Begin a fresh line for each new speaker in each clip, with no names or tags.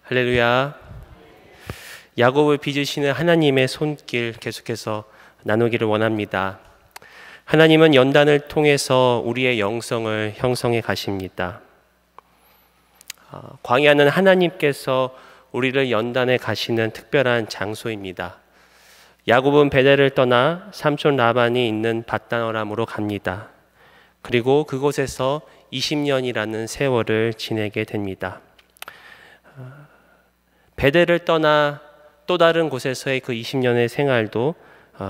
할렐루야. 야곱을 빚으시는 하나님의 손길 계속해서 나누기를 원합니다. 하나님은 연단을 통해서 우리의 영성을 형성해 가십니다. 광야는 하나님께서 우리를 연단해 가시는 특별한 장소입니다. 야곱은 베델을 떠나 삼촌 라반이 있는 밧단어람으로 갑니다. 그리고 그곳에서 20년이라는 세월을 지내게 됩니다. 베델을 떠나 또 다른 곳에서의 그 20년의 생활도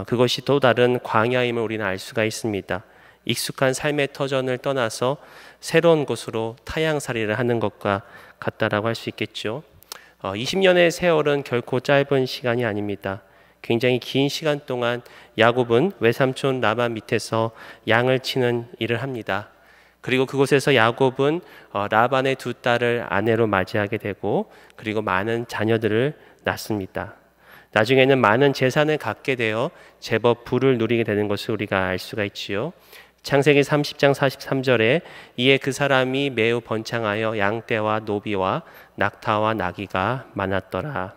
그것이 또 다른 광야임을 우리는 알 수가 있습니다. 익숙한 삶의 터전을 떠나서 새로운 곳으로 타향살이를 하는 것과 같다라고 할 수 있겠죠. 20년의 세월은 결코 짧은 시간이 아닙니다. 굉장히 긴 시간 동안 야곱은 외삼촌 라반 밑에서 양을 치는 일을 합니다. 그리고 그곳에서 야곱은 라반의 두 딸을 아내로 맞이하게 되고 그리고 많은 자녀들을 낳습니다. 나중에는 많은 재산을 갖게 되어 제법 부를 누리게 되는 것을 우리가 알 수가 있지요. 창세기 30장 43절에 이에 그 사람이 매우 번창하여 양떼와 노비와 낙타와 나귀가 많았더라.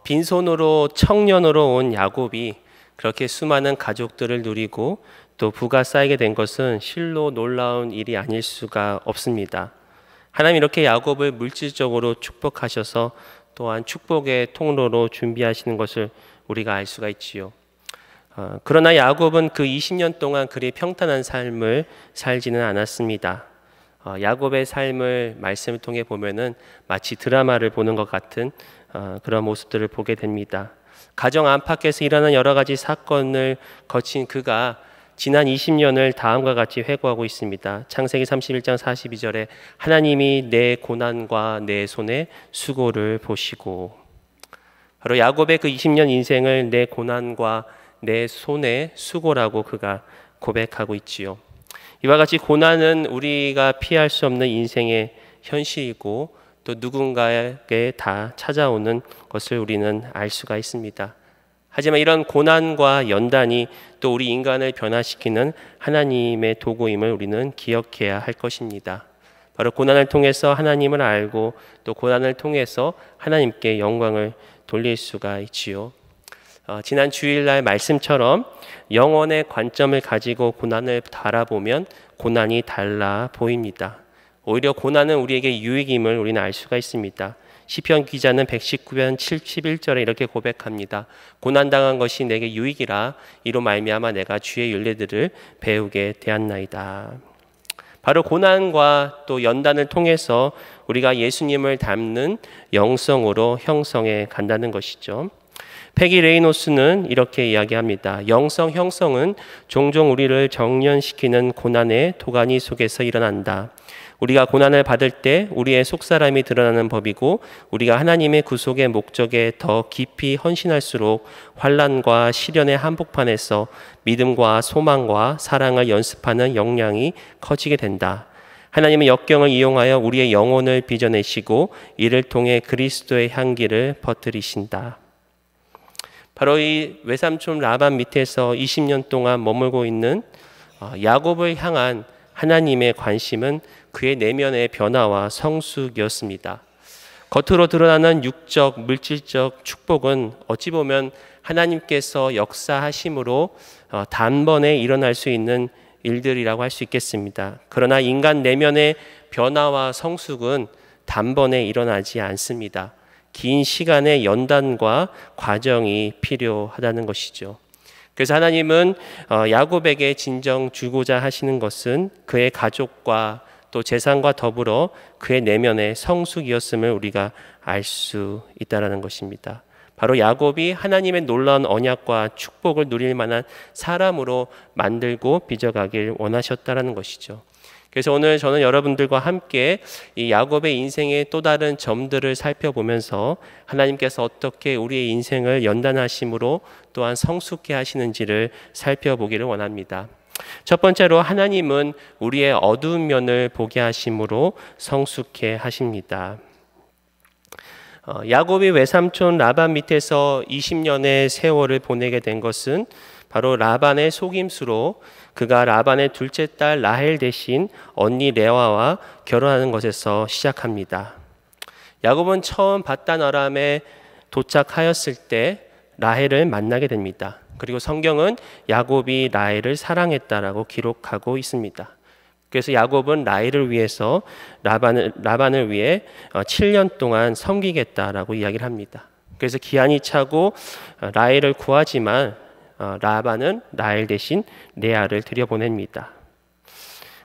빈손으로 청년으로 온 야곱이 그렇게 수많은 가족들을 누리고 또 부가 쌓이게 된 것은 실로 놀라운 일이 아닐 수가 없습니다. 하나님 이렇게 야곱을 물질적으로 축복하셔서 또한 축복의 통로로 준비하시는 것을 우리가 알 수가 있지요. 그러나 야곱은 그 20년 동안 그리 평탄한 삶을 살지는 않았습니다. 야곱의 삶을 말씀을 통해 보면은 마치 드라마를 보는 것 같은 그런 모습들을 보게 됩니다. 가정 안팎에서 일어난 여러 가지 사건을 거친 그가 지난 20년을 다음과 같이 회고하고 있습니다. 창세기 31장 42절에 하나님이 내 고난과 내 손의 수고를 보시고, 바로 야곱의 그 20년 인생을 내 고난과 내 손의 수고라고 그가 고백하고 있지요. 이와 같이 고난은 우리가 피할 수 없는 인생의 현실이고 또 누군가에게 다 찾아오는 것을 우리는 알 수가 있습니다. 하지만 이런 고난과 연단이 또 우리 인간을 변화시키는 하나님의 도구임을 우리는 기억해야 할 것입니다. 바로 고난을 통해서 하나님을 알고 또 고난을 통해서 하나님께 영광을 돌릴 수가 있지요. 지난 주일날 말씀처럼 영혼의 관점을 가지고 고난을 바라보면 고난이 달라 보입니다. 오히려 고난은 우리에게 유익임을 우리는 알 수가 있습니다. 시편 기자는 119편 71절에 이렇게 고백합니다. 고난당한 것이 내게 유익이라 이로 말미암아 내가 주의 윤례들을 배우게 되었나이다. 바로 고난과 또 연단을 통해서 우리가 예수님을 닮는 영성으로 형성해 간다는 것이죠. 패기 레이노스는 이렇게 이야기합니다. 영성 형성은 종종 우리를 정련시키는 고난의 도가니 속에서 일어난다. 우리가 고난을 받을 때 우리의 속사람이 드러나는 법이고 우리가 하나님의 구속의 목적에 더 깊이 헌신할수록 환난과 시련의 한복판에서 믿음과 소망과 사랑을 연습하는 역량이 커지게 된다. 하나님은 역경을 이용하여 우리의 영혼을 빚어내시고 이를 통해 그리스도의 향기를 퍼뜨리신다. 바로 이 외삼촌 라반 밑에서 20년 동안 머물고 있는 야곱을 향한 하나님의 관심은 그의 내면의 변화와 성숙이었습니다. 겉으로 드러나는 육적, 물질적 축복은 어찌 보면 하나님께서 역사하심으로 단번에 일어날 수 있는 일들이라고 할 수 있겠습니다. 그러나 인간 내면의 변화와 성숙은 단번에 일어나지 않습니다. 긴 시간의 연단과 과정이 필요하다는 것이죠. 그래서 하나님은 야곱에게 진정 주고자 하시는 것은 그의 가족과 또 재산과 더불어 그의 내면의 성숙이었음을 우리가 알 수 있다는 것입니다. 바로 야곱이 하나님의 놀라운 언약과 축복을 누릴 만한 사람으로 만들고 빚어가길 원하셨다는 것이죠. 그래서 오늘 저는 여러분들과 함께 이 야곱의 인생의 또 다른 점들을 살펴보면서 하나님께서 어떻게 우리의 인생을 연단하심으로 또한 성숙해 하시는지를 살펴보기를 원합니다. 첫 번째로 하나님은 우리의 어두운 면을 보게 하심으로 성숙해 하십니다. 야곱이 외삼촌 라반 밑에서 20년의 세월을 보내게 된 것은 바로 라반의 속임수로 그가 라반의 둘째 딸 라헬 대신 언니 레아와 결혼하는 것에서 시작합니다. 야곱은 처음 바단 아람에 도착하였을 때 라헬을 만나게 됩니다. 그리고 성경은 야곱이 라헬을 사랑했다라고 기록하고 있습니다. 그래서 야곱은 라헬을 위해서 라반을 위해 7년 동안 섬기겠다라고 이야기를 합니다. 그래서 기한이 차고 라헬을 구하지만 라반은 라헬 대신 레아를 들여보냅니다.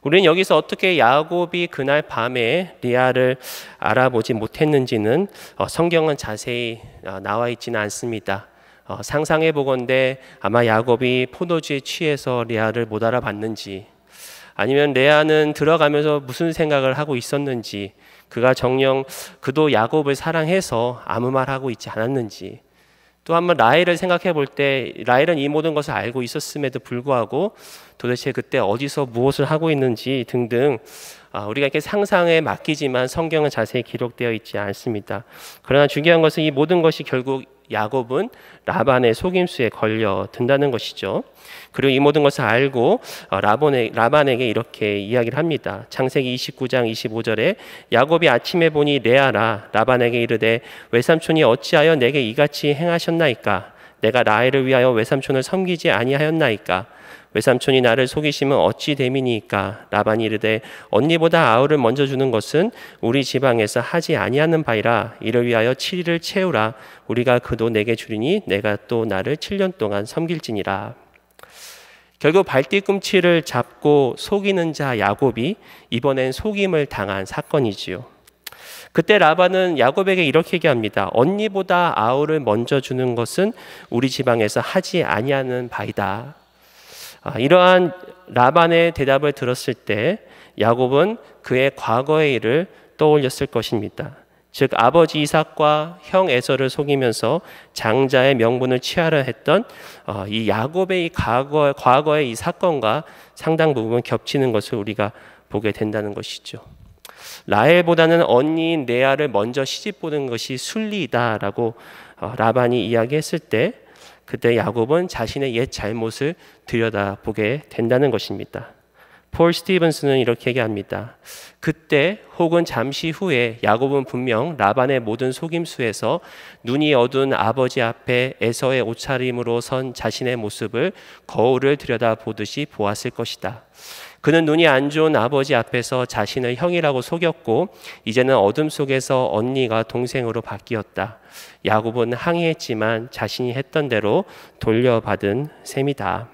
우리는 여기서 어떻게 야곱이 그날 밤에 레아를 알아보지 못했는지는 성경은 자세히 나와 있지는 않습니다. 상상해 보건대 아마 야곱이 포도주에 취해서 레아를 못 알아봤는지, 아니면 레아는 들어가면서 무슨 생각을 하고 있었는지, 그가 정녕 그도 야곱을 사랑해서 아무 말 하고 있지 않았는지, 또 한번 라헬을 생각해 볼 때 라헬은 이 모든 것을 알고 있었음에도 불구하고 도대체 그때 어디서 무엇을 하고 있는지 등등 우리가 이렇게 상상에 맡기지만 성경은 자세히 기록되어 있지 않습니다. 그러나 중요한 것은 이 모든 것이 결국 야곱은 라반의 속임수에 걸려 든다는 것이죠. 그리고 이 모든 것을 알고 라반에게 이렇게 이야기를 합니다. 창세기 29장 25절에 야곱이 아침에 보니 레아라 라반에게 이르되 외삼촌이 어찌하여 내게 이같이 행하셨나이까? 내가 라헬을 위하여 외삼촌을 섬기지 아니하였나이까? 외삼촌이 나를 속이시면 어찌 됨이니까? 라반이 이르되 언니보다 아우를 먼저 주는 것은 우리 지방에서 하지 아니하는 바이라. 이를 위하여 7일을 채우라. 우리가 그도 내게 주리니 내가 또 나를 7년 동안 섬길지니라. 결국 발뒤꿈치를 잡고 속이는 자 야곱이 이번엔 속임을 당한 사건이지요. 그때 라반은 야곱에게 이렇게 얘기합니다. 언니보다 아우를 먼저 주는 것은 우리 지방에서 하지 아니하는 바이다. 이러한 라반의 대답을 들었을 때 야곱은 그의 과거의 일을 떠올렸을 것입니다. 즉 아버지 이삭과 형 에서를 속이면서 장자의 명분을 취하려 했던 이 야곱의 이 과거의 이 사건과 상당 부분 겹치는 것을 우리가 보게 된다는 것이죠. 라헬보다는 언니인 레아를 먼저 시집보는 것이 순리이다라고 라반이 이야기했을 때 그때 야곱은 자신의 옛 잘못을 들여다보게 된다는 것입니다. 폴 스티븐스는 이렇게 얘기합니다. 그때 혹은 잠시 후에 야곱은 분명 라반의 모든 속임수에서 눈이 어두운 아버지 앞에 에서의 옷차림으로 선 자신의 모습을 거울을 들여다보듯이 보았을 것이다. 그는 눈이 안 좋은 아버지 앞에서 자신을 형이라고 속였고 이제는 어둠 속에서 언니가 동생으로 바뀌었다. 야곱은 항의했지만 자신이 했던 대로 돌려받은 셈이다.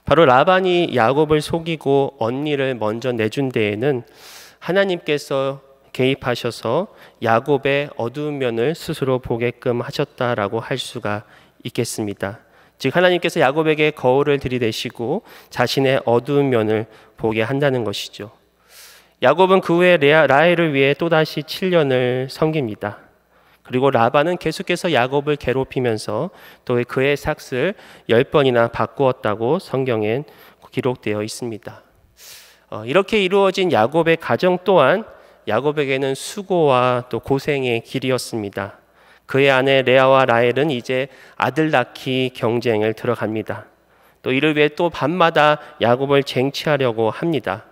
바로 라반이 야곱을 속이고 언니를 먼저 내준 데에는 하나님께서 개입하셔서 야곱의 어두운 면을 스스로 보게끔 하셨다라고 할 수가 있겠습니다. 즉 하나님께서 야곱에게 거울을 들이대시고 자신의 어두운 면을 보게 한다는 것이죠. 야곱은 그 후에 라헬을 위해 또다시 7년을 섬깁니다. 그리고 라반은 계속해서 야곱을 괴롭히면서 또 그의 삭을 10번이나 바꾸었다고 성경엔 기록되어 있습니다. 이렇게 이루어진 야곱의 가정 또한 야곱에게는 수고와 또 고생의 길이었습니다. 그의 아내 레아와 라헬은 이제 아들 낳기 경쟁을 들어갑니다. 또 이를 위해 또 밤마다 야곱을 쟁취하려고 합니다.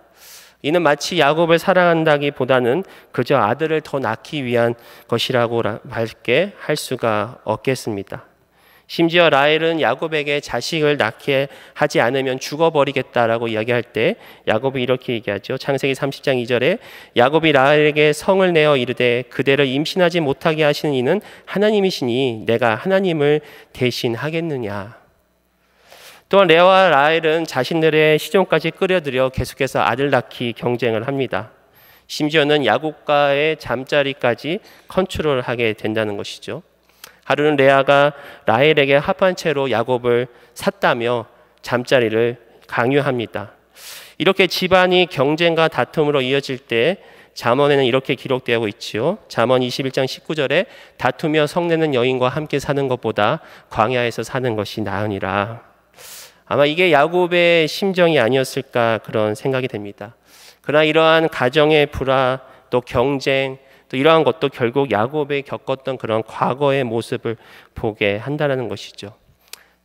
이는 마치 야곱을 사랑한다기보다는 그저 아들을 더 낳기 위한 것이라고 밝게 할 수가 없겠습니다. 심지어 라헬은 야곱에게 자식을 낳게 하지 않으면 죽어버리겠다라고 이야기할 때 야곱이 이렇게 얘기하죠. 창세기 30장 2절에 야곱이 라헬에게 성을 내어 이르되 그대를 임신하지 못하게 하시는 이는 하나님이시니 내가 하나님을 대신하겠느냐. 또한 레아와 라헬은 자신들의 시종까지 끌어들여 계속해서 아들 낳기 경쟁을 합니다. 심지어는 야곱과의 잠자리까지 컨트롤하게 된다는 것이죠. 하루는 레아가 라헬에게 합한 채로 야곱을 샀다며 잠자리를 강요합니다. 이렇게 집안이 경쟁과 다툼으로 이어질 때 잠언에는 이렇게 기록되고 있지요. 잠언 21장 19절에 다투며 성내는 여인과 함께 사는 것보다 광야에서 사는 것이 나으니라. 아마 이게 야곱의 심정이 아니었을까 그런 생각이 됩니다. 그러나 이러한 가정의 불화 또 경쟁 또 이러한 것도 결국 야곱이 겪었던 그런 과거의 모습을 보게 한다는 것이죠.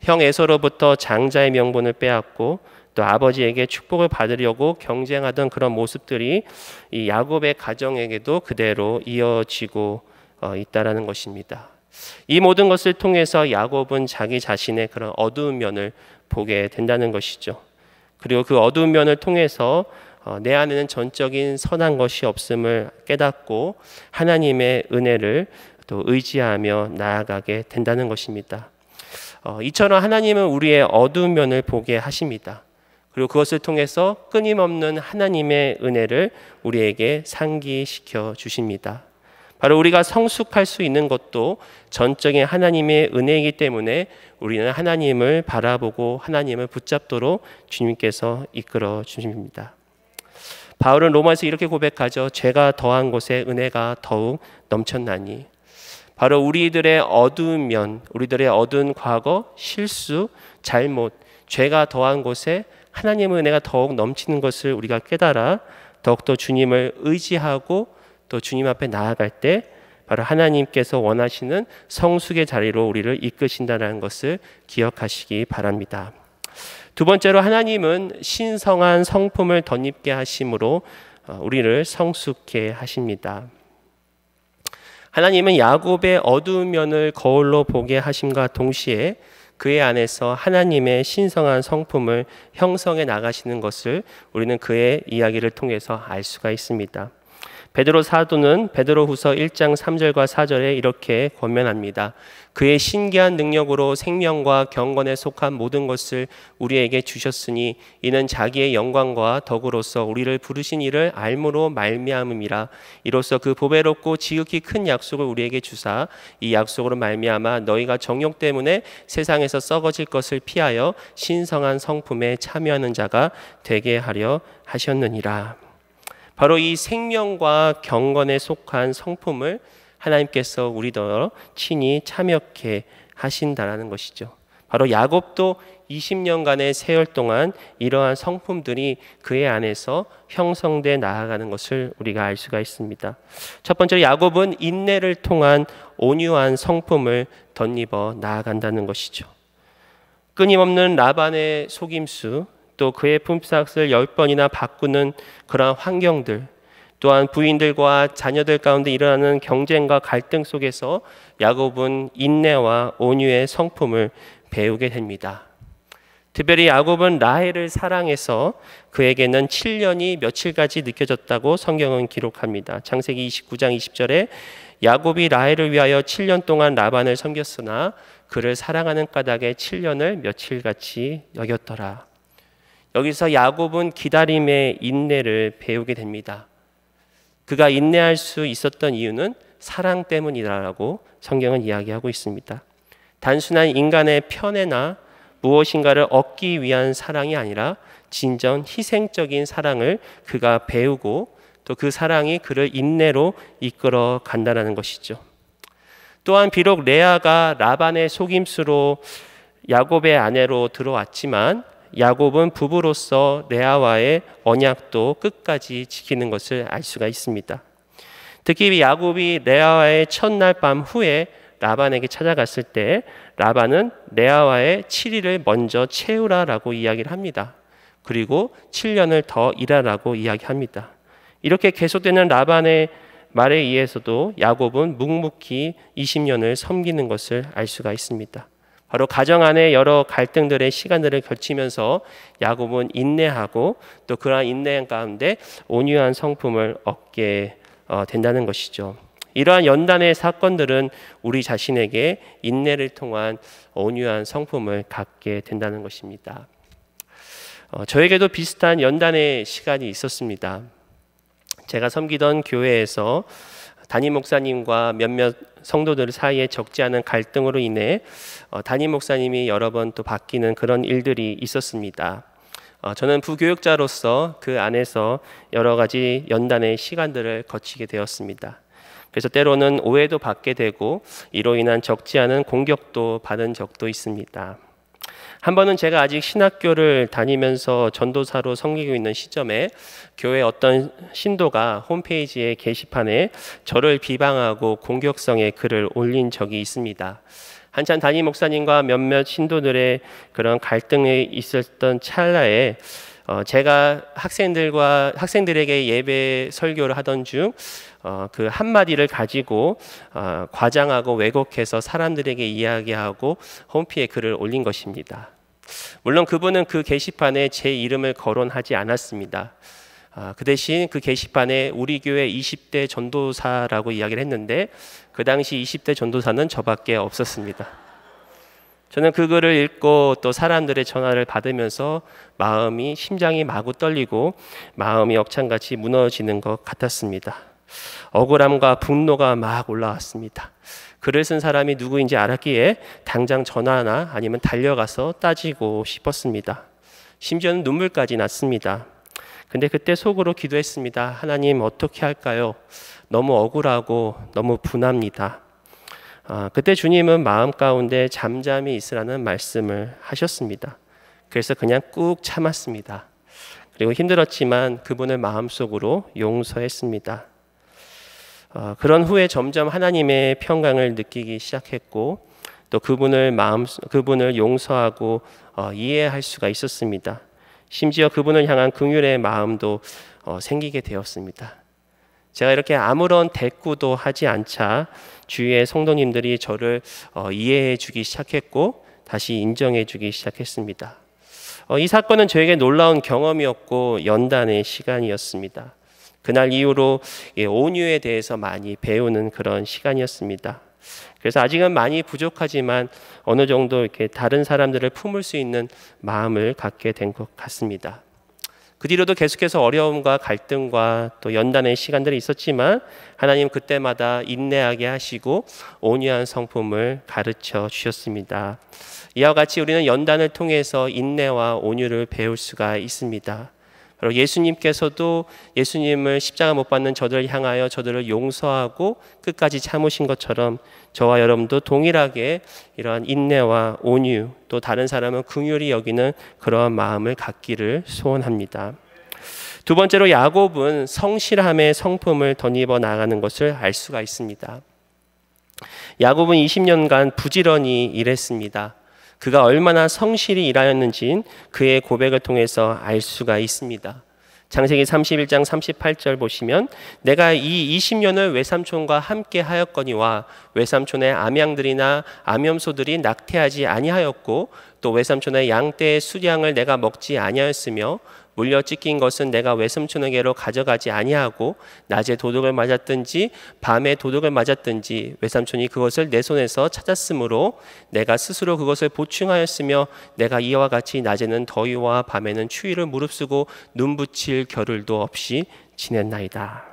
형 에서로부터 장자의 명분을 빼앗고 또 아버지에게 축복을 받으려고 경쟁하던 그런 모습들이 이 야곱의 가정에게도 그대로 이어지고 있다라는 것입니다. 이 모든 것을 통해서 야곱은 자기 자신의 그런 어두운 면을 보게 된다는 것이죠. 그리고 그 어두운 면을 통해서 내 안에는 전적인 선한 것이 없음을 깨닫고 하나님의 은혜를 또 의지하며 나아가게 된다는 것입니다. 이처럼 하나님은 우리의 어두운 면을 보게 하십니다. 그리고 그것을 통해서 끊임없는 하나님의 은혜를 우리에게 상기시켜 주십니다. 바로 우리가 성숙할 수 있는 것도 전적인 하나님의 은혜이기 때문에 우리는 하나님을 바라보고 하나님을 붙잡도록 주님께서 이끌어 주십니다. 바울은 로마에서 이렇게 고백하죠. 죄가 더한 곳에 은혜가 더욱 넘쳤나니. 바로 우리들의 어두운 면, 우리들의 어두운 과거, 실수, 잘못, 죄가 더한 곳에 하나님의 은혜가 더욱 넘치는 것을 우리가 깨달아 더욱더 주님을 의지하고 또 주님 앞에 나아갈 때 바로 하나님께서 원하시는 성숙의 자리로 우리를 이끄신다는 것을 기억하시기 바랍니다. 두 번째로 하나님은 신성한 성품을 덧입게 하심으로 우리를 성숙케 하십니다. 하나님은 야곱의 어두운 면을 거울로 보게 하심과 동시에 그의 안에서 하나님의 신성한 성품을 형성해 나가시는 것을 우리는 그의 이야기를 통해서 알 수가 있습니다. 베드로 사도는 베드로후서 1장 3절과 4절에 이렇게 권면합니다. 그의 신기한 능력으로 생명과 경건에 속한 모든 것을 우리에게 주셨으니 이는 자기의 영광과 덕으로서 우리를 부르신 이를 알므로 말미암음이라. 이로써 그 보배롭고 지극히 큰 약속을 우리에게 주사 이 약속으로 말미암아 너희가 정욕 때문에 세상에서 썩어질 것을 피하여 신성한 성품에 참여하는 자가 되게 하려 하셨느니라. 바로 이 생명과 경건에 속한 성품을 하나님께서 우리더러 친히 참여케 하신다라는 것이죠. 바로 야곱도 20년간의 세월 동안 이러한 성품들이 그의 안에서 형성돼 나아가는 것을 우리가 알 수가 있습니다. 첫 번째로 야곱은 인내를 통한 온유한 성품을 덧입어 나아간다는 것이죠. 끊임없는 라반의 속임수, 또 그의 품삯을 10번이나 바꾸는 그러한 환경들, 또한 부인들과 자녀들 가운데 일어나는 경쟁과 갈등 속에서 야곱은 인내와 온유의 성품을 배우게 됩니다. 특별히 야곱은 라헬을 사랑해서 그에게는 7년이 며칠까지 느껴졌다고 성경은 기록합니다. 창세기 29장 20절에 야곱이 라헬을 위하여 7년 동안 라반을 섬겼으나 그를 사랑하는 까닭에 7년을 며칠같이 여겼더라. 여기서 야곱은 기다림의 인내를 배우게 됩니다. 그가 인내할 수 있었던 이유는 사랑 때문이라고 성경은 이야기하고 있습니다. 단순한 인간의 편애나 무엇인가를 얻기 위한 사랑이 아니라 진정 희생적인 사랑을 그가 배우고 또 그 사랑이 그를 인내로 이끌어 간다는 것이죠. 또한 비록 레아가 라반의 속임수로 야곱의 아내로 들어왔지만 야곱은 부부로서 레아와의 언약도 끝까지 지키는 것을 알 수가 있습니다. 특히 야곱이 레아와의 첫날 밤 후에 라반에게 찾아갔을 때 라반은 레아와의 7일을 먼저 채우라라고 이야기를 합니다. 그리고 7년을 더 일하라고 이야기합니다. 이렇게 계속되는 라반의 말에 의해서도 야곱은 묵묵히 20년을 섬기는 것을 알 수가 있습니다. 바로 가정 안에 여러 갈등들의 시간들을 거치면서 야곱은 인내하고 또 그러한 인내 가운데 온유한 성품을 얻게 된다는 것이죠. 이러한 연단의 사건들은 우리 자신에게 인내를 통한 온유한 성품을 갖게 된다는 것입니다. 저에게도 비슷한 연단의 시간이 있었습니다. 제가 섬기던 교회에서 담임 목사님과 몇몇 성도들 사이에 적지 않은 갈등으로 인해 담임 목사님이 여러 번 또 바뀌는 그런 일들이 있었습니다. 저는 부교육자로서 그 안에서 여러 가지 연단의 시간들을 거치게 되었습니다. 그래서 때로는 오해도 받게 되고 이로 인한 적지 않은 공격도 받은 적도 있습니다. 한 번은 제가 아직 신학교를 다니면서 전도사로 섬기고 있는 시점에 교회 어떤 신도가 홈페이지의 게시판에 저를 비방하고 공격성의 글을 올린 적이 있습니다. 한참 담임 목사님과 몇몇 신도들의 그런 갈등이 있었던 찰나에 제가 학생들에게 예배 설교를 하던 중 그 한마디를 가지고 과장하고 왜곡해서 사람들에게 이야기하고 홈피에 글을 올린 것입니다. 물론 그분은 그 게시판에 제 이름을 거론하지 않았습니다. 그 대신 그 게시판에 우리 교회 20대 전도사라고 이야기를 했는데 그 당시 20대 전도사는 저밖에 없었습니다. 저는 그 글을 읽고 또 사람들의 전화를 받으면서 심장이 마구 떨리고 마음이 억창같이 무너지는 것 같았습니다. 억울함과 분노가 막 올라왔습니다. 글을 쓴 사람이 누구인지 알았기에 당장 전화나 아니면 달려가서 따지고 싶었습니다. 심지어는 눈물까지 났습니다. 근데 그때 속으로 기도했습니다. 하나님, 어떻게 할까요? 너무 억울하고 너무 분합니다. 그때 주님은 마음 가운데 잠잠히 있으라는 말씀을 하셨습니다. 그래서 그냥 꾹 참았습니다. 그리고 힘들었지만 그분을 마음속으로 용서했습니다. 그런 후에 점점 하나님의 평강을 느끼기 시작했고 또 그분을 용서하고 이해할 수가 있었습니다. 심지어 그분을 향한 긍휼의 마음도 생기게 되었습니다. 제가 이렇게 아무런 대꾸도 하지 않자 주위의 성도님들이 저를 이해해 주기 시작했고 다시 인정해 주기 시작했습니다. 이 사건은 저에게 놀라운 경험이었고 연단의 시간이었습니다. 그날 이후로 온유에 대해서 많이 배우는 그런 시간이었습니다. 그래서 아직은 많이 부족하지만 어느 정도 이렇게 다른 사람들을 품을 수 있는 마음을 갖게 된 것 같습니다. 그 뒤로도 계속해서 어려움과 갈등과 또 연단의 시간들이 있었지만 하나님 그때마다 인내하게 하시고 온유한 성품을 가르쳐 주셨습니다. 이와 같이 우리는 연단을 통해서 인내와 온유를 배울 수가 있습니다. 바로 예수님께서도 예수님을 십자가 못 박는 저들을 향하여 저들을 용서하고 끝까지 참으신 것처럼 저와 여러분도 동일하게 이러한 인내와 온유 또 다른 사람은 긍휼히 여기는 그러한 마음을 갖기를 소원합니다. 두 번째로 야곱은 성실함의 성품을 덧입어 나가는 것을 알 수가 있습니다. 야곱은 20년간 부지런히 일했습니다. 그가 얼마나 성실히 일하였는지는 그의 고백을 통해서 알 수가 있습니다. 창세기 31장 38절 보시면 내가 이 20년을 외삼촌과 함께 하였거니와 외삼촌의 암양들이나 암염소들이 낙태하지 아니하였고 또 외삼촌의 양떼의 수량을 내가 먹지 아니하였으며 물려 찢긴 것은 내가 외삼촌에게로 가져가지 아니하고 낮에 도둑을 맞았든지 밤에 도둑을 맞았든지 외삼촌이 그것을 내 손에서 찾았으므로 내가 스스로 그것을 보충하였으며 내가 이와 같이 낮에는 더위와 밤에는 추위를 무릅쓰고 눈 붙일 겨를도 없이 지냈나이다.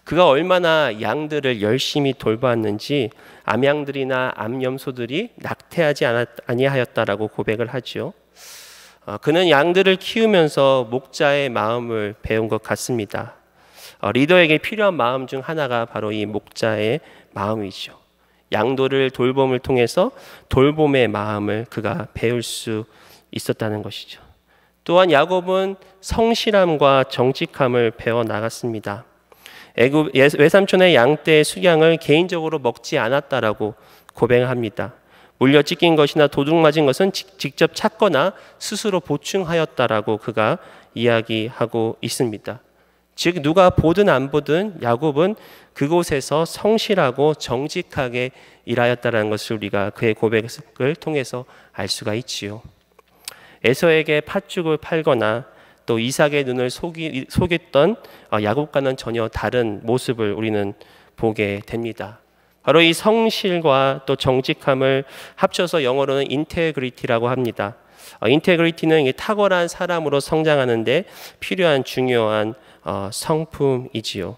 그가 얼마나 양들을 열심히 돌보았는지 암양들이나 암염소들이 낙태하지 아니하였다라고 고백을 하죠. 그는 양들을 키우면서 목자의 마음을 배운 것 같습니다. 리더에게 필요한 마음 중 하나가 바로 이 목자의 마음이죠. 양도를 돌봄을 통해서 돌봄의 마음을 그가 배울 수 있었다는 것이죠. 또한 야곱은 성실함과 정직함을 배워 나갔습니다. 외삼촌의 양떼의 수량을 개인적으로 먹지 않았다라고 고백합니다. 물려 찢긴 것이나 도둑 맞은 것은 직접 찾거나 스스로 보충하였다라고 그가 이야기하고 있습니다. 즉 누가 보든 안 보든 야곱은 그곳에서 성실하고 정직하게 일하였다는 것을 우리가 그의 고백을 통해서 알 수가 있지요. 에서에게 팥죽을 팔거나 또 이삭의 눈을 속였던 야곱과는 전혀 다른 모습을 우리는 보게 됩니다. 바로 이 성실과 또 정직함을 합쳐서 영어로는 인테그리티라고 합니다. 인테그리티는 탁월한 사람으로 성장하는데 필요한 중요한 성품이지요.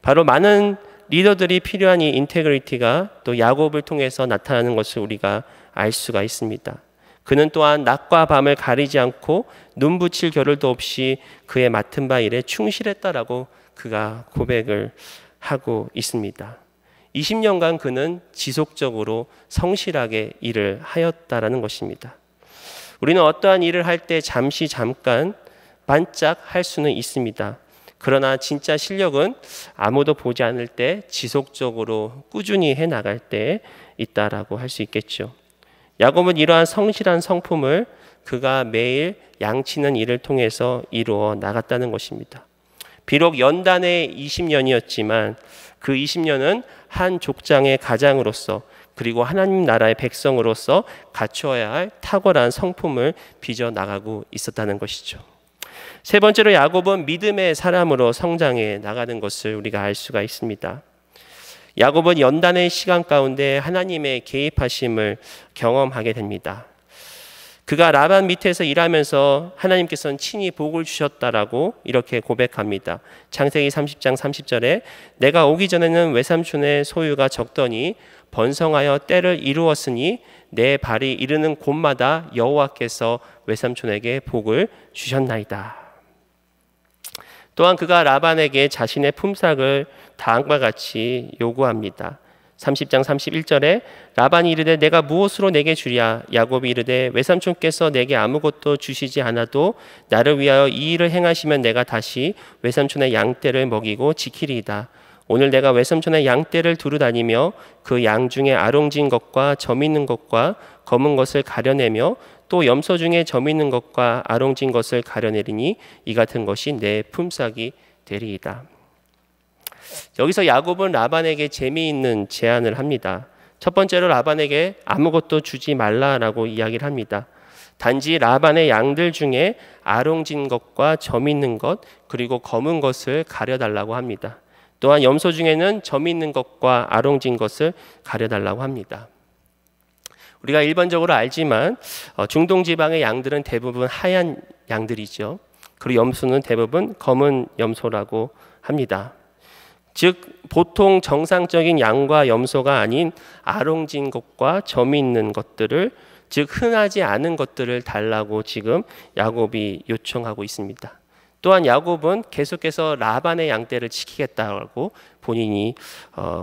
바로 많은 리더들이 필요한 이 인테그리티가 또 야곱을 통해서 나타나는 것을 우리가 알 수가 있습니다. 그는 또한 낮과 밤을 가리지 않고 눈 붙일 겨를도 없이 그의 맡은 바 일에 충실했다라고 그가 고백을 하고 있습니다. 20년간 그는 지속적으로 성실하게 일을 하였다라는 것입니다. 우리는 어떠한 일을 할 때 잠깐 반짝 할 수는 있습니다. 그러나 진짜 실력은 아무도 보지 않을 때 지속적으로 꾸준히 해 나갈 때 있다라고 할 수 있겠죠. 야곱은 이러한 성실한 성품을 그가 매일 양치는 일을 통해서 이루어 나갔다는 것입니다. 비록 연단의 20년이었지만 그 20년은 한 족장의 가장으로서 그리고 하나님 나라의 백성으로서 갖추어야 할 탁월한 성품을 빚어 나가고 있었다는 것이죠. 세 번째로 야곱은 믿음의 사람으로 성장해 나가는 것을 우리가 알 수가 있습니다. 야곱은 연단의 시간 가운데 하나님의 개입하심을 경험하게 됩니다. 그가 라반 밑에서 일하면서 하나님께서는 친히 복을 주셨다라고 이렇게 고백합니다. 창세기 30장 30절에 내가 오기 전에는 외삼촌의 소유가 적더니 번성하여 때를 이루었으니 내 발이 이르는 곳마다 여호와께서 외삼촌에게 복을 주셨나이다. 또한 그가 라반에게 자신의 품삯을 다음과 같이 요구합니다. 30장 31절에 라반이 이르되 내가 무엇으로 내게 주랴? 야곱이 이르되 외삼촌께서 내게 아무것도 주시지 않아도 나를 위하여 이 일을 행하시면 내가 다시 외삼촌의 양떼를 먹이고 지키리이다. 오늘 내가 외삼촌의 양떼를 두루 다니며 그 양 중에 아롱진 것과 점 있는 것과 검은 것을 가려내며 또 염소 중에 점 있는 것과 아롱진 것을 가려내리니 이 같은 것이 내 품삯이 되리이다. 여기서 야곱은 라반에게 재미있는 제안을 합니다. 첫 번째로 라반에게 아무것도 주지 말라라고 이야기를 합니다. 단지 라반의 양들 중에 아롱진 것과 점 있는 것 그리고 검은 것을 가려달라고 합니다. 또한 염소 중에는 점 있는 것과 아롱진 것을 가려달라고 합니다. 우리가 일반적으로 알지만 중동 지방의 양들은 대부분 하얀 양들이죠. 그리고 염소는 대부분 검은 염소라고 합니다. 즉 보통 정상적인 양과 염소가 아닌 아롱진 것과 점이 있는 것들을, 즉 흔하지 않은 것들을 달라고 지금 야곱이 요청하고 있습니다. 또한 야곱은 계속해서 라반의 양떼를 지키겠다고 본인이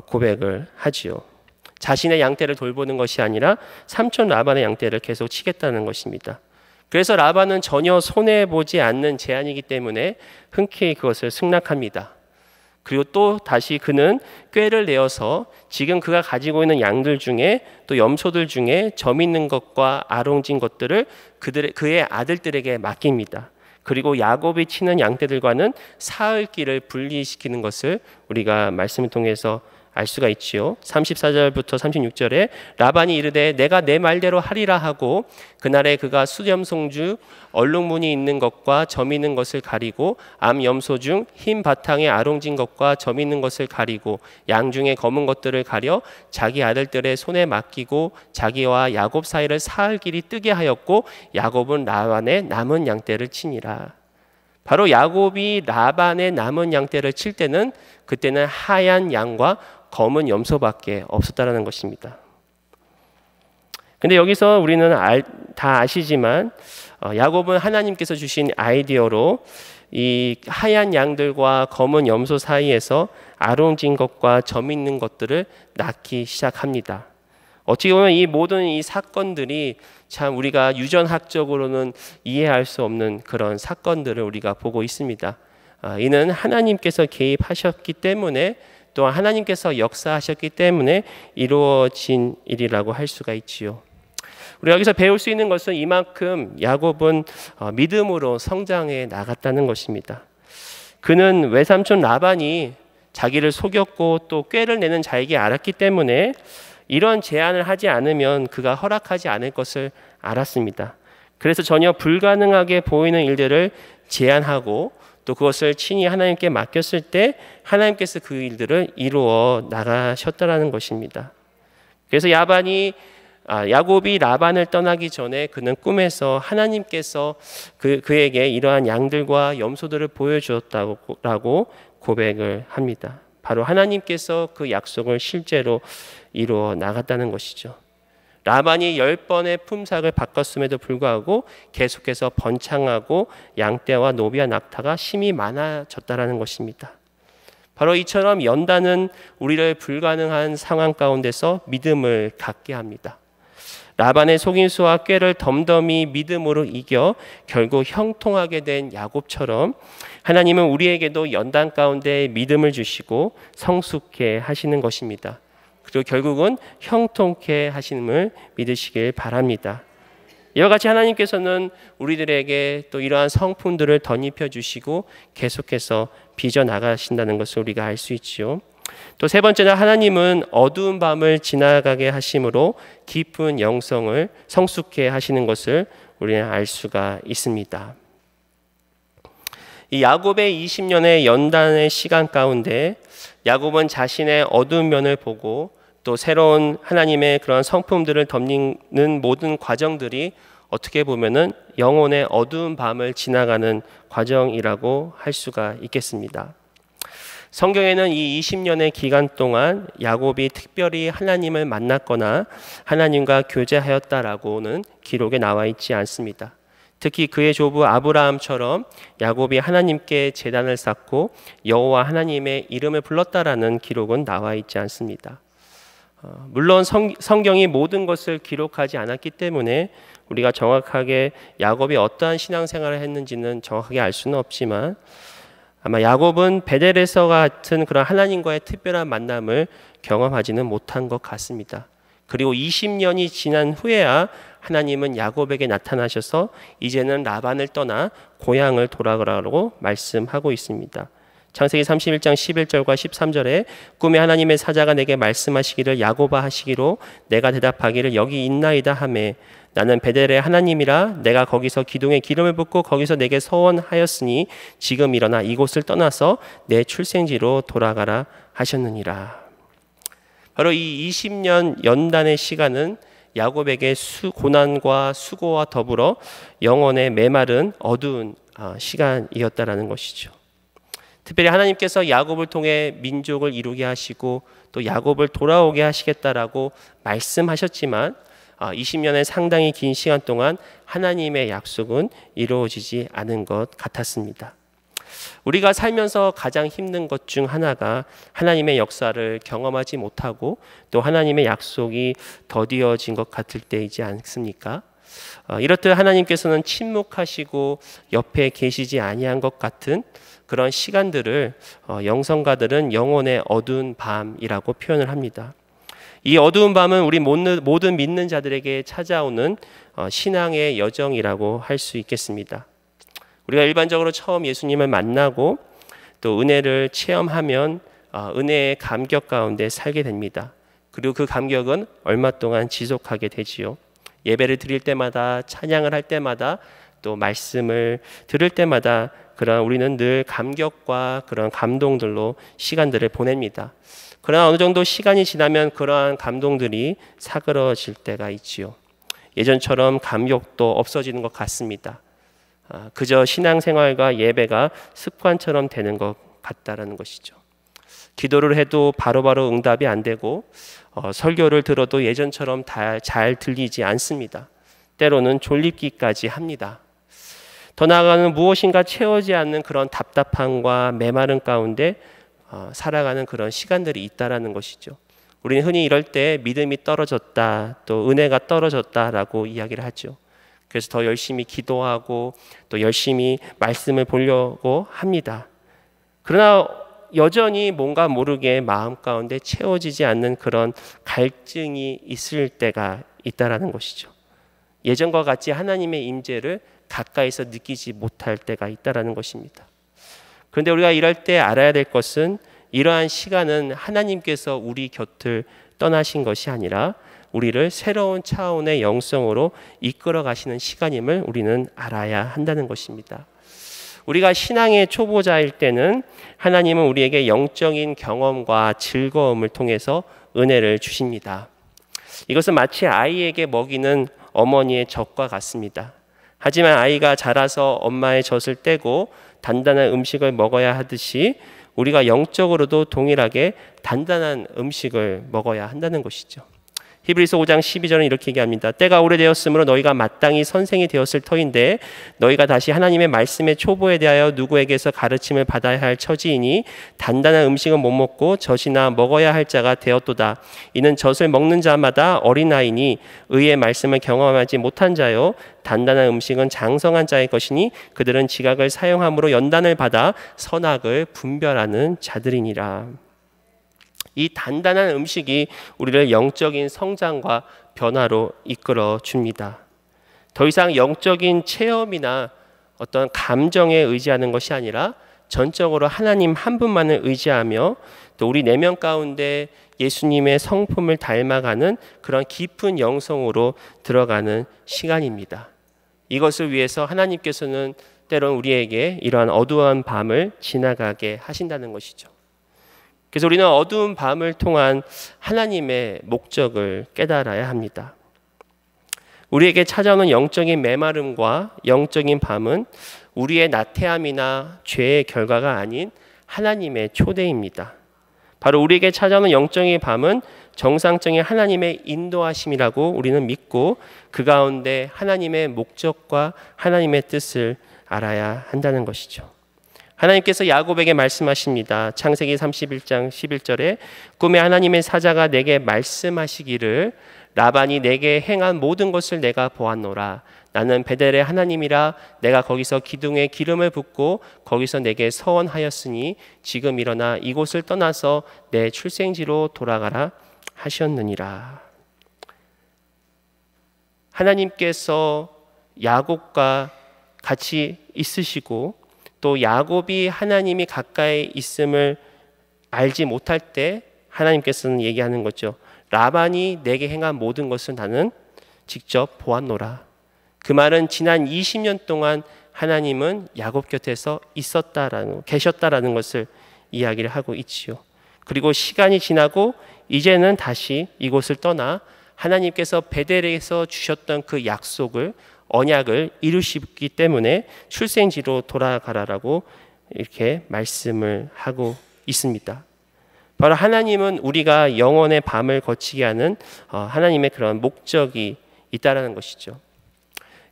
고백을 하지요. 자신의 양떼를 돌보는 것이 아니라 삼촌 라반의 양떼를 계속 치겠다는 것입니다. 그래서 라반은 전혀 손해보지 않는 제안이기 때문에 흔쾌히 그것을 승낙합니다. 그리고 또 다시 그는 꾀를 내어서 지금 그가 가지고 있는 양들 중에 또 염소들 중에 점 있는 것과 아롱진 것들을 그의 아들들에게 맡깁니다. 그리고 야곱이 치는 양떼들과는 사흘길을 분리시키는 것을 우리가 말씀을 통해서 알 수가 있지요. 34절부터 36절에 라반이 이르되 내가 내 말대로 하리라 하고 그날에 그가 수염송주 얼룩무늬 있는 것과 점 있는 것을 가리고 암 염소 중 흰 바탕에 아롱진 것과 점 있는 것을 가리고 양 중에 검은 것들을 가려 자기 아들들의 손에 맡기고 자기와 야곱 사이를 사흘 길이 뜨게 하였고 야곱은 라반의 남은 양떼를 치니라. 바로 야곱이 라반의 남은 양떼를 칠 때는 그때는 하얀 양과 검은 염소밖에 없었다라는 것입니다. 근데 여기서 우리는 다 아시지만 야곱은 하나님께서 주신 아이디어로 이 하얀 양들과 검은 염소 사이에서 아롱진 것과 점 있는 것들을 낳기 시작합니다. 어찌 보면 이 모든 이 사건들이 참 우리가 유전학적으로는 이해할 수 없는 그런 사건들을 우리가 보고 있습니다. 이는 하나님께서 개입하셨기 때문에 또한 하나님께서 역사하셨기 때문에 이루어진 일이라고 할 수가 있지요. 우리가 여기서 배울 수 있는 것은 이만큼 야곱은 믿음으로 성장해 나갔다는 것입니다. 그는 외삼촌 라반이 자기를 속였고 또 꾀를 내는 자에게 알았기 때문에 이런 제안을 하지 않으면 그가 허락하지 않을 것을 알았습니다. 그래서 전혀 불가능하게 보이는 일들을 제안하고 또 그것을 친히 하나님께 맡겼을 때 하나님께서 그 일들을 이루어 나가셨다라는 것입니다. 그래서 야곱이 라반을 떠나기 전에 그는 꿈에서 하나님께서 그에게 이러한 양들과 염소들을 보여주었다고 고백을 합니다. 바로 하나님께서 그 약속을 실제로 이루어 나갔다는 것이죠. 라반이 10번의 품삯을 바꿨음에도 불구하고 계속해서 번창하고 양떼와 노비와 낙타가 심히 많아졌다라는 것입니다. 바로 이처럼 연단은 우리를 불가능한 상황 가운데서 믿음을 갖게 합니다. 라반의 속임수와 꾀를 덤덤히 믿음으로 이겨 결국 형통하게 된 야곱처럼 하나님은 우리에게도 연단 가운데 믿음을 주시고 성숙해 하시는 것입니다. 그리고 결국은 형통케 하심을 믿으시길 바랍니다. 이와 같이 하나님께서는 우리들에게 또 이러한 성품들을 덧입혀 주시고 계속해서 빚어 나가신다는 것을 우리가 알 수 있지요. 또 세 번째는 하나님은 어두운 밤을 지나가게 하심으로 깊은 영성을 성숙해 하시는 것을 우리는 알 수가 있습니다. 이 야곱의 20년의 연단의 시간 가운데 야곱은 자신의 어두운 면을 보고 또 새로운 하나님의 그런 성품들을 덧입는 모든 과정들이 어떻게 보면은 영혼의 어두운 밤을 지나가는 과정이라고 할 수가 있겠습니다. 성경에는 이 20년의 기간 동안 야곱이 특별히 하나님을 만났거나 하나님과 교제하였다라고는 기록에 나와 있지 않습니다. 특히 그의 조부 아브라함처럼 야곱이 하나님께 제단을 쌓고 여호와 하나님의 이름을 불렀다라는 기록은 나와 있지 않습니다. 물론 성경이 모든 것을 기록하지 않았기 때문에 우리가 정확하게 야곱이 어떠한 신앙생활을 했는지는 정확하게 알 수는 없지만 아마 야곱은 베델에서 같은 그런 하나님과의 특별한 만남을 경험하지는 못한 것 같습니다. 그리고 20년이 지난 후에야 하나님은 야곱에게 나타나셔서 이제는 라반을 떠나 고향을 돌아가라고 말씀하고 있습니다. 창세기 31장 11절과 13절에 꿈에 하나님의 사자가 내게 말씀하시기를 야곱아 하시기로 내가 대답하기를 여기 있나이다 하매 나는 베델의 하나님이라 내가 거기서 기둥에 기름을 붓고 거기서 내게 서원하였으니 지금 일어나 이곳을 떠나서 내 출생지로 돌아가라 하셨느니라. 바로 이 20년 연단의 시간은 야곱에게 고난과 수고와 더불어 영혼의 메마른 어두운 시간이었다라는 것이죠. 특별히 하나님께서 야곱을 통해 민족을 이루게 하시고 또 야곱을 돌아오게 하시겠다라고 말씀하셨지만 20년의 상당히 긴 시간 동안 하나님의 약속은 이루어지지 않은 것 같았습니다. 우리가 살면서 가장 힘든 것 중 하나가 하나님의 역사를 경험하지 못하고 또 하나님의 약속이 더디어진 것 같을 때이지 않습니까? 이렇듯 하나님께서는 침묵하시고 옆에 계시지 아니한 것 같은 그런 시간들을 영성가들은 영혼의 어두운 밤이라고 표현을 합니다. 이 어두운 밤은 우리 모든 믿는 자들에게 찾아오는 신앙의 여정이라고 할 수 있겠습니다. 우리가 일반적으로 처음 예수님을 만나고 또 은혜를 체험하면 은혜의 감격 가운데 살게 됩니다. 그리고 그 감격은 얼마 동안 지속하게 되지요. 예배를 드릴 때마다 찬양을 할 때마다 또 말씀을 들을 때마다 그런 우리는 늘 감격과 그런 감동들로 시간들을 보냅니다. 그러나 어느 정도 시간이 지나면 그러한 감동들이 사그러질 때가 있지요. 예전처럼 감격도 없어지는 것 같습니다. 그저 신앙생활과 예배가 습관처럼 되는 것 같다라는 것이죠. 기도를 해도 바로바로 응답이 안 되고 설교를 들어도 예전처럼 잘 들리지 않습니다. 때로는 졸립기까지 합니다. 더 나아가는 무엇인가 채워지 않는 그런 답답함과 메마름 가운데 살아가는 그런 시간들이 있다라는 것이죠. 우리는 흔히 이럴 때 믿음이 떨어졌다, 또 은혜가 떨어졌다라고 이야기를 하죠. 그래서 더 열심히 기도하고 또 열심히 말씀을 보려고 합니다. 그러나 여전히 뭔가 모르게 마음 가운데 채워지지 않는 그런 갈증이 있을 때가 있다라는 것이죠. 예전과 같이 하나님의 임재를 가까이서 느끼지 못할 때가 있다라는 것입니다. 그런데 우리가 이럴 때 알아야 될 것은 이러한 시간은 하나님께서 우리 곁을 떠나신 것이 아니라 우리를 새로운 차원의 영성으로 이끌어 가시는 시간임을 우리는 알아야 한다는 것입니다. 우리가 신앙의 초보자일 때는 하나님은 우리에게 영적인 경험과 즐거움을 통해서 은혜를 주십니다. 이것은 마치 아이에게 먹이는 어머니의 젖과 같습니다. 하지만 아이가 자라서 엄마의 젖을 떼고 단단한 음식을 먹어야 하듯이 우리가 영적으로도 동일하게 단단한 음식을 먹어야 한다는 것이죠. 히브리서 5장 12절은 이렇게 얘기합니다. 때가 오래되었으므로 너희가 마땅히 선생이 되었을 터인데 너희가 다시 하나님의 말씀의 초보에 대하여 누구에게서 가르침을 받아야 할 처지이니 단단한 음식은 못 먹고 젖이나 먹어야 할 자가 되었도다. 이는 젖을 먹는 자마다 어린아이니 의의 말씀을 경험하지 못한 자요 단단한 음식은 장성한 자의 것이니 그들은 지각을 사용함으로 연단을 받아 선악을 분별하는 자들이니라. 이 단단한 음식이 우리를 영적인 성장과 변화로 이끌어 줍니다. 더 이상 영적인 체험이나 어떤 감정에 의지하는 것이 아니라 전적으로 하나님 한 분만을 의지하며 또 우리 내면 가운데 예수님의 성품을 닮아가는 그런 깊은 영성으로 들어가는 시간입니다. 이것을 위해서 하나님께서는 때론 우리에게 이러한 어두운 밤을 지나가게 하신다는 것이죠. 그래서 우리는 어두운 밤을 통한 하나님의 목적을 깨달아야 합니다. 우리에게 찾아오는 영적인 메마름과 영적인 밤은 우리의 나태함이나 죄의 결과가 아닌 하나님의 초대입니다. 바로 우리에게 찾아오는 영적인 밤은 정상적인 하나님의 인도하심이라고 우리는 믿고 그 가운데 하나님의 목적과 하나님의 뜻을 알아야 한다는 것이죠. 하나님께서 야곱에게 말씀하십니다. 창세기 31장 11절에 꿈에 하나님의 사자가 내게 말씀하시기를 라반이 내게 행한 모든 것을 내가 보았노라. 나는 베델의 하나님이라 내가 거기서 기둥에 기름을 붓고 거기서 내게 서원하였으니 지금 일어나 이곳을 떠나서 내 출생지로 돌아가라 하셨느니라. 하나님께서 야곱과 같이 있으시고 또 야곱이 하나님이 가까이 있음을 알지 못할 때 하나님께서는 얘기하는 거죠. 라반이 내게 행한 모든 것을 나는 직접 보았노라. 그 말은 지난 20년 동안 하나님은 야곱 곁에서 계셨다라는 것을 이야기를 하고 있지요. 그리고 시간이 지나고 이제는 다시 이곳을 떠나 하나님께서 베델에서 주셨던 그 약속을 언약을 이루시기 때문에 출생지로 돌아가라라고 이렇게 말씀을 하고 있습니다. 바로 하나님은 우리가 영원의 밤을 거치게 하는 하나님의 그런 목적이 있다라는 것이죠.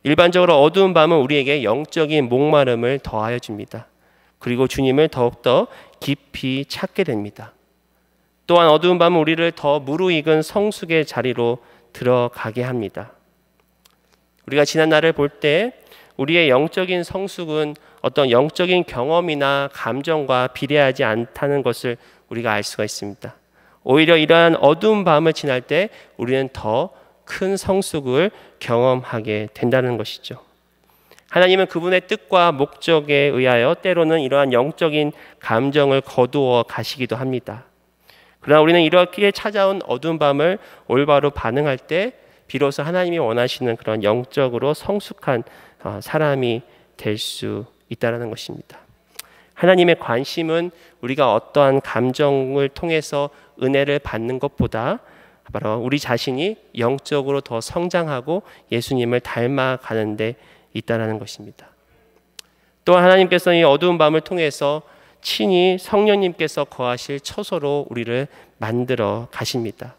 일반적으로 어두운 밤은 우리에게 영적인 목마름을 더하여 줍니다. 그리고 주님을 더욱더 깊이 찾게 됩니다. 또한 어두운 밤은 우리를 더 무르익은 성숙의 자리로 들어가게 합니다. 우리가 지난 날을 볼 때 우리의 영적인 성숙은 어떤 영적인 경험이나 감정과 비례하지 않다는 것을 우리가 알 수가 있습니다. 오히려 이러한 어두운 밤을 지날 때 우리는 더 큰 성숙을 경험하게 된다는 것이죠. 하나님은 그분의 뜻과 목적에 의하여 때로는 이러한 영적인 감정을 거두어 가시기도 합니다. 그러나 우리는 이렇게 찾아온 어두운 밤을 올바로 반응할 때 비로소 하나님이 원하시는 그런 영적으로 성숙한 사람이 될 수 있다는 것입니다. 하나님의 관심은 우리가 어떠한 감정을 통해서 은혜를 받는 것보다 바로 우리 자신이 영적으로 더 성장하고 예수님을 닮아가는 데 있다는 것입니다. 또한 하나님께서는 이 어두운 밤을 통해서 친히 성령님께서 거하실 처소로 우리를 만들어 가십니다.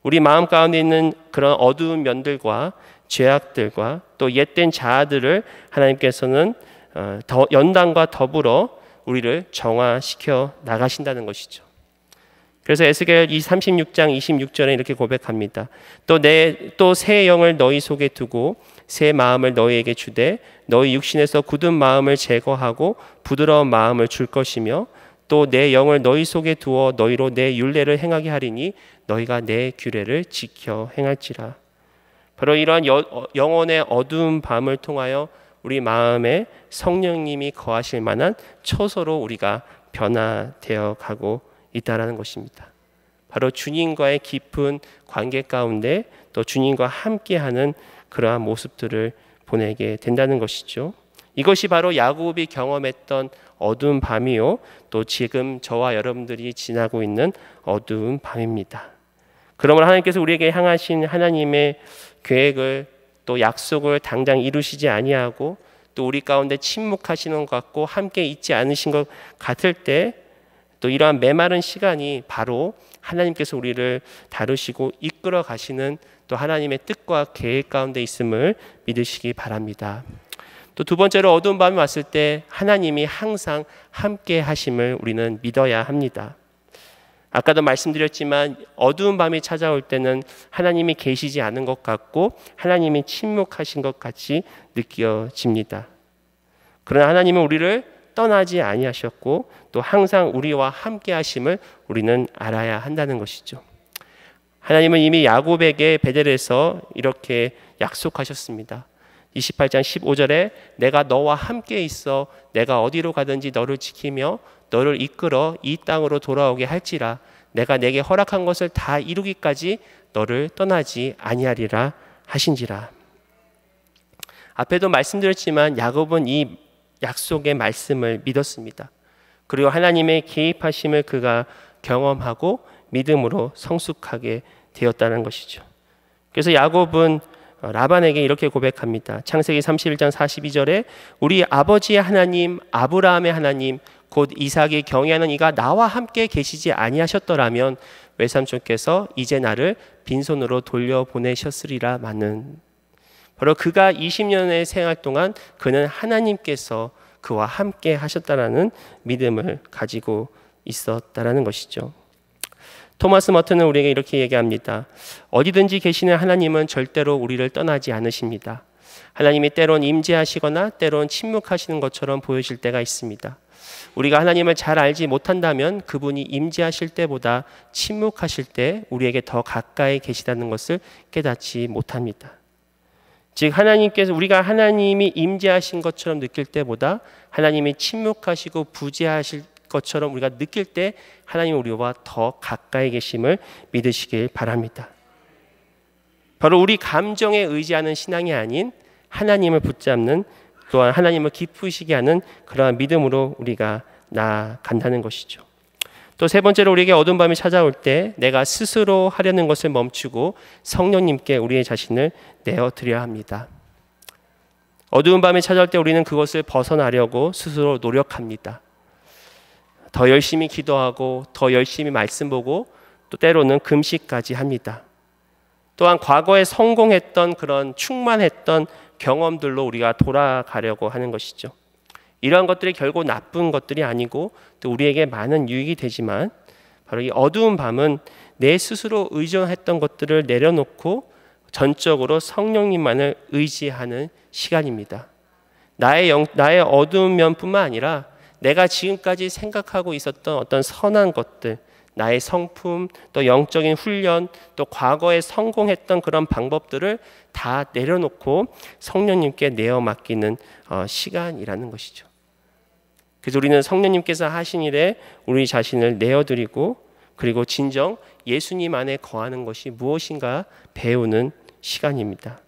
우리 마음 가운데 있는 그런 어두운 면들과 죄악들과 또 옛된 자아들을 하나님께서는 연단과 더불어 우리를 정화시켜 나가신다는 것이죠. 그래서 에스겔 36장 26절에 이렇게 고백합니다. 또 새 영을 너희 속에 두고 새 마음을 너희에게 주되 너희 육신에서 굳은 마음을 제거하고 부드러운 마음을 줄 것이며 또 내 영을 너희 속에 두어 너희로 내 율례를 행하게 하리니 너희가 내 규례를 지켜 행할지라. 바로 이러한 영혼의 어두운 밤을 통하여 우리 마음에 성령님이 거하실 만한 처소로 우리가 변화되어 가고 있다라는 것입니다. 바로 주님과의 깊은 관계 가운데 또 주님과 함께하는 그러한 모습들을 보내게 된다는 것이죠. 이것이 바로 야곱이 경험했던 어두운 밤이요, 또 지금 저와 여러분들이 지나고 있는 어두운 밤입니다. 그러므로 하나님께서 우리에게 향하신 하나님의 계획을 또 약속을 당장 이루시지 아니하고 또 우리 가운데 침묵하시는 것 같고 함께 있지 않으신 것 같을 때 또 이러한 메마른 시간이 바로 하나님께서 우리를 다루시고 이끌어 가시는 또 하나님의 뜻과 계획 가운데 있음을 믿으시기 바랍니다. 또 두 번째로 어두운 밤이 왔을 때 하나님이 항상 함께 하심을 우리는 믿어야 합니다. 아까도 말씀드렸지만 어두운 밤이 찾아올 때는 하나님이 계시지 않은 것 같고 하나님이 침묵하신 것 같이 느껴집니다. 그러나 하나님은 우리를 떠나지 아니하셨고 또 항상 우리와 함께 하심을 우리는 알아야 한다는 것이죠. 하나님은 이미 야곱에게 베델에서 이렇게 약속하셨습니다. 28장 15절에 내가 너와 함께 있어 내가 어디로 가든지 너를 지키며 너를 이끌어 이 땅으로 돌아오게 할지라 내가 내게 허락한 것을 다 이루기까지 너를 떠나지 아니하리라 하신지라. 앞에도 말씀드렸지만 야곱은 이 약속의 말씀을 믿었습니다. 그리고 하나님의 개입하심을 그가 경험하고 믿음으로 성숙하게 되었다는 것이죠. 그래서 야곱은 라반에게 이렇게 고백합니다. 창세기 31장 42절에 우리 아버지의 하나님 아브라함의 하나님 곧 이삭이 경외하는 이가 나와 함께 계시지 아니하셨더라면 외삼촌께서 이제 나를 빈손으로 돌려보내셨으리라마는. 바로 그가 20년의 생활 동안 그는 하나님께서 그와 함께 하셨다라는 믿음을 가지고 있었다라는 것이죠. 토마스 머튼은 우리에게 이렇게 얘기합니다. 어디든지 계시는 하나님은 절대로 우리를 떠나지 않으십니다. 하나님이 때론 임재하시거나 때론 침묵하시는 것처럼 보여질 때가 있습니다. 우리가 하나님을 잘 알지 못한다면 그분이 임재하실 때보다 침묵하실 때 우리에게 더 가까이 계시다는 것을 깨닫지 못합니다. 즉 하나님께서 우리가 하나님이 임재하신 것처럼 느낄 때보다 하나님이 침묵하시고 부재하실 것처럼 우리가 느낄 때 하나님 우리와 더 가까이 계심을 믿으시길 바랍니다. 바로 우리 감정에 의지하는 신앙이 아닌 하나님을 붙잡는 또한 하나님을 기쁘시게 하는 그러한 믿음으로 우리가 나아간다는 것이죠. 또 세 번째로 우리에게 어두운 밤이 찾아올 때 내가 스스로 하려는 것을 멈추고 성령님께 우리의 자신을 내어드려야 합니다. 어두운 밤이 찾아올 때 우리는 그것을 벗어나려고 스스로 노력합니다. 더 열심히 기도하고 더 열심히 말씀 보고 또 때로는 금식까지 합니다. 또한 과거에 성공했던 그런 충만했던 경험들로 우리가 돌아가려고 하는 것이죠. 이러한 것들이 결국 나쁜 것들이 아니고 또 우리에게 많은 유익이 되지만 바로 이 어두운 밤은 내 스스로 의존했던 것들을 내려놓고 전적으로 성령님만을 의지하는 시간입니다. 나의 어두운 면뿐만 아니라 내가 지금까지 생각하고 있었던 어떤 선한 것들, 나의 성품, 또 영적인 훈련, 또 과거에 성공했던 그런 방법들을 다 내려놓고 성령님께 내어 맡기는 시간이라는 것이죠. 그래서 우리는 성령님께서 하신 일에 우리 자신을 내어드리고 그리고 진정 예수님 안에 거하는 것이 무엇인가 배우는 시간입니다.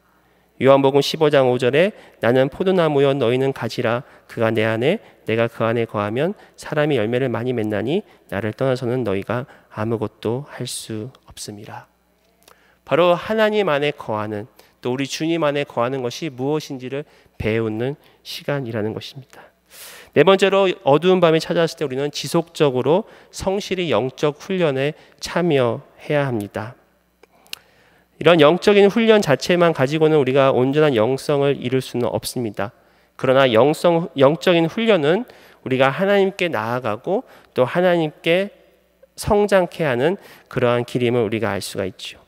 요한복음 15장 5절에 나는 포도나무여 너희는 가지라 그가 내 안에 내가 그 안에 거하면 사람이 열매를 많이 맺나니 나를 떠나서는 너희가 아무것도 할 수 없음이라. 바로 하나님 안에 거하는 또 우리 주님 안에 거하는 것이 무엇인지를 배우는 시간이라는 것입니다. 네 번째로 어두운 밤이 찾아왔을 때 우리는 지속적으로 성실히 영적 훈련에 참여해야 합니다. 이런 영적인 훈련 자체만 가지고는 우리가 온전한 영성을 이룰 수는 없습니다. 그러나 영적인 훈련은 우리가 하나님께 나아가고 또 하나님께 성장케 하는 그러한 길임을 우리가 알 수가 있죠.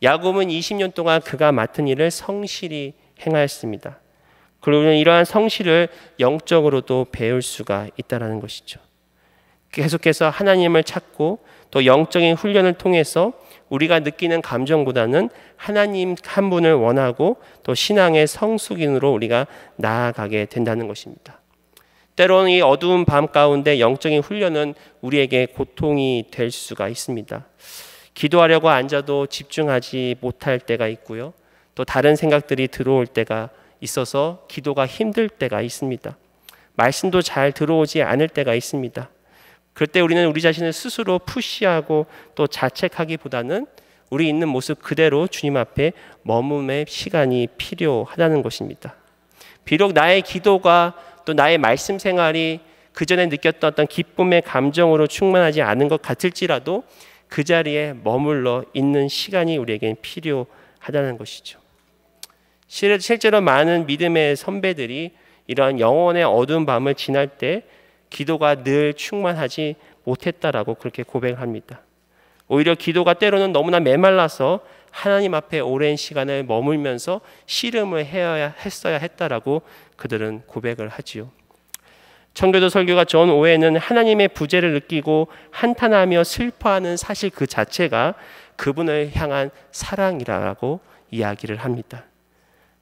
야곱은 20년 동안 그가 맡은 일을 성실히 행하였습니다. 그리고 우리는 이러한 성실을 영적으로도 배울 수가 있다는 것이죠. 계속해서 하나님을 찾고 또 영적인 훈련을 통해서 우리가 느끼는 감정보다는 하나님 한 분을 원하고 또 신앙의 성숙인으로 우리가 나아가게 된다는 것입니다. 때로는 이 어두운 밤 가운데 영적인 훈련은 우리에게 고통이 될 수가 있습니다. 기도하려고 앉아도 집중하지 못할 때가 있고요. 또 다른 생각들이 들어올 때가 있어서 기도가 힘들 때가 있습니다. 말씀도 잘 들어오지 않을 때가 있습니다. 그럴 때 우리는 우리 자신을 스스로 푸시하고 또 자책하기보다는 우리 있는 모습 그대로 주님 앞에 머금의 시간이 필요하다는 것입니다. 비록 나의 기도가 또 나의 말씀 생활이 그 전에 느꼈던 어떤 기쁨의 감정으로 충만하지 않은 것 같을지라도 그 자리에 머물러 있는 시간이 우리에겐 필요하다는 것이죠. 실제로 많은 믿음의 선배들이 이러한 영혼의 어두운 밤을 지날 때 기도가 늘 충만하지 못했다라고 그렇게 고백합니다. 오히려 기도가 때로는 너무나 메말라서 하나님 앞에 오랜 시간을 머물면서 씨름을 했어야 했다라고 그들은 고백을 하지요. 청교도 설교가 존 오웬은 하나님의 부재를 느끼고 한탄하며 슬퍼하는 사실 그 자체가 그분을 향한 사랑이라고 이야기를 합니다.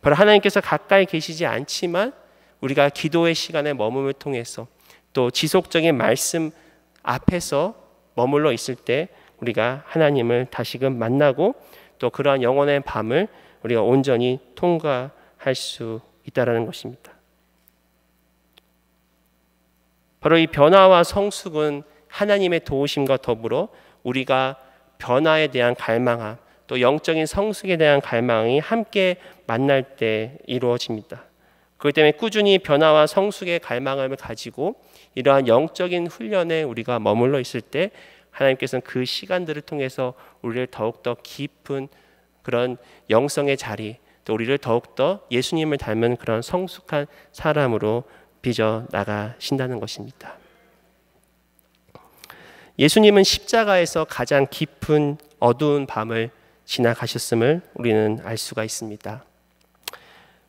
바로 하나님께서 가까이 계시지 않지만 우리가 기도의 시간에 머금을 통해서 또 지속적인 말씀 앞에서 머물러 있을 때 우리가 하나님을 다시금 만나고 또 그러한 영혼의 밤을 우리가 온전히 통과할 수 있다는 것입니다. 바로 이 변화와 성숙은 하나님의 도우심과 더불어 우리가 변화에 대한 갈망함 또 영적인 성숙에 대한 갈망이 함께 만날 때 이루어집니다. 그렇기 때문에 꾸준히 변화와 성숙의 갈망을 가지고 이러한 영적인 훈련에 우리가 머물러 있을 때 하나님께서는 그 시간들을 통해서 우리를 더욱더 깊은 그런 영성의 자리 또 우리를 더욱더 예수님을 닮은 그런 성숙한 사람으로 빚어 나가신다는 것입니다. 예수님은 십자가에서 가장 깊은 어두운 밤을 지나가셨음을 우리는 알 수가 있습니다.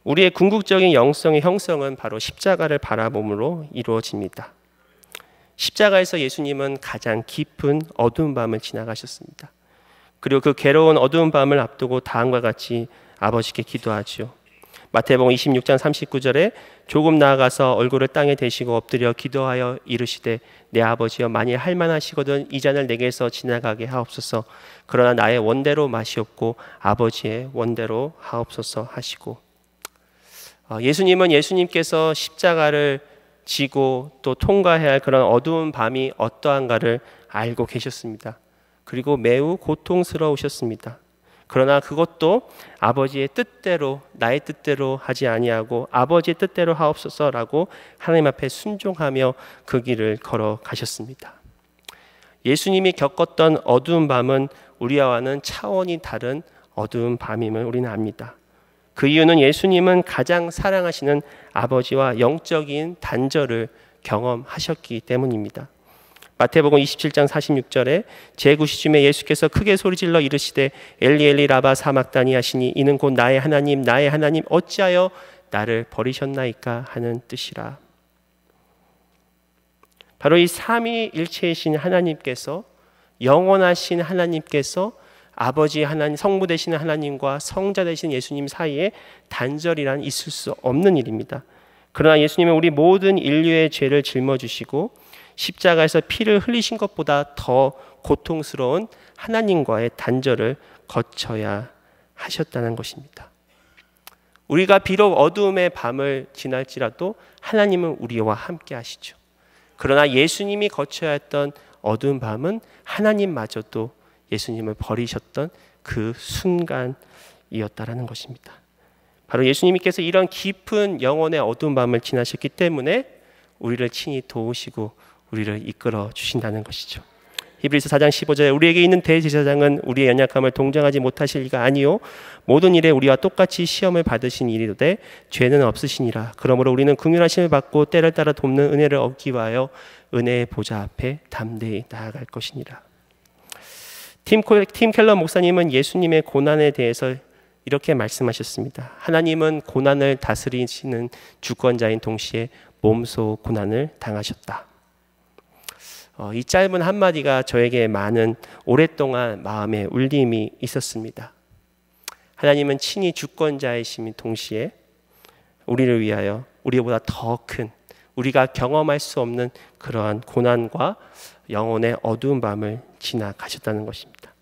우리의 궁극적인 영성의 형성은 바로 십자가를 바라봄으로 이루어집니다. 십자가에서 예수님은 가장 깊은 어두운 밤을 지나가셨습니다. 그리고 그 괴로운 어두운 밤을 앞두고 다음과 같이 아버지께 기도하지요. 마태복음 26장 39절에 조금 나아가서 얼굴을 땅에 대시고 엎드려 기도하여 이르시되 내 아버지여 만일 할만하시거든 이 잔을 내게서 지나가게 하옵소서. 그러나 나의 원대로 마시옵고 아버지의 원대로 하옵소서 하시고 예수님은 예수님께서 십자가를 지고 또 통과해야 할 그런 어두운 밤이 어떠한가를 알고 계셨습니다. 그리고 매우 고통스러우셨습니다. 그러나 그것도 아버지의 뜻대로 나의 뜻대로 하지 아니하고 아버지의 뜻대로 하옵소서라고 하나님 앞에 순종하며 그 길을 걸어가셨습니다. 예수님이 겪었던 어두운 밤은 우리와는 차원이 다른 어두운 밤임을 우리는 압니다. 그 이유는 예수님은 가장 사랑하시는 아버지와 영적인 단절을 경험하셨기 때문입니다. 마태복음 27장 46절에 제9시쯤에 예수께서 크게 소리질러 이르시되 엘리 엘리 라바 사막다니 하시니 이는 곧 나의 하나님 어찌하여 나를 버리셨나이까 하는 뜻이라. 바로 이 삼위일체이신 하나님께서 영원하신 하나님께서 아버지 하나님 성부 되시는 하나님과 성자 되신 예수님 사이에 단절이란 있을 수 없는 일입니다. 그러나 예수님은 우리 모든 인류의 죄를 짊어지시고 십자가에서 피를 흘리신 것보다 더 고통스러운 하나님과의 단절을 거쳐야 하셨다는 것입니다. 우리가 비록 어두움의 밤을 지날지라도 하나님은 우리와 함께 하시죠. 그러나 예수님이 거쳐야 했던 어두운 밤은 하나님마저도 예수님을 버리셨던 그 순간이었다라는 것입니다. 바로 예수님께서 이런 깊은 영혼의 어두운 밤을 지나셨기 때문에 우리를 친히 도우시고 우리를 이끌어 주신다는 것이죠. 히브리서 4장 15절에 우리에게 있는 대제사장은 우리의 연약함을 동정하지 못하실 리가 아니요 모든 일에 우리와 똑같이 시험을 받으신 이리로되 죄는 없으시니라. 그러므로 우리는 긍휼하심을 받고 때를 따라 돕는 은혜를 얻기 위하여 은혜의 보좌 앞에 담대히 나아갈 것이니라. 팀 켈러 목사님은 예수님의 고난에 대해서 이렇게 말씀하셨습니다. 하나님은 고난을 다스리시는 주권자인 동시에 몸소 고난을 당하셨다. 이 짧은 한마디가 저에게 많은 오랫동안 마음에 울림이 있었습니다. 하나님은 친히 주권자이신 동시에 우리를 위하여 우리보다 더 큰 우리가 경험할 수 없는 그러한 고난과 영혼의 어두운 밤을 지나가셨다는 것입니다.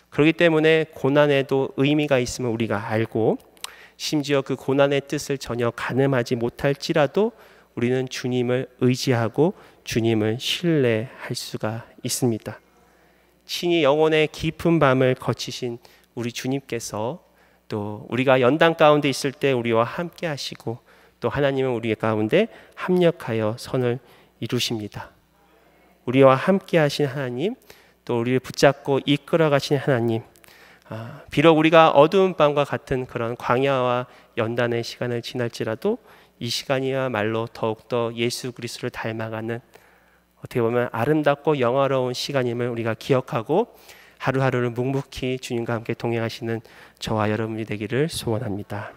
그렇기 때문에 고난에도 의미가 있음을 우리가 알고 심지어 그 고난의 뜻을 전혀 가늠하지 못할지라도 우리는 주님을 의지하고 주님을 신뢰할 수가 있습니다. 친히 영혼의 깊은 밤을 거치신 우리 주님께서 또 우리가 연단 가운데 있을 때 우리와 함께 하시고 또 하나님은 우리 가운데 합력하여 선을 이루십니다. 우리와 함께 하신 하나님, 또 우리를 붙잡고 이끌어 가신 하나님, 비록 우리가 어두운 밤과 같은 그런 광야와 연단의 시간을 지날지라도 이 시간이야말로 더욱더 예수 그리스도를 닮아가는, 어떻게 보면 아름답고 영화로운 시간임을 우리가 기억하고 하루하루를 묵묵히 주님과 함께 동행하시는 저와 여러분이 되기를 소원합니다.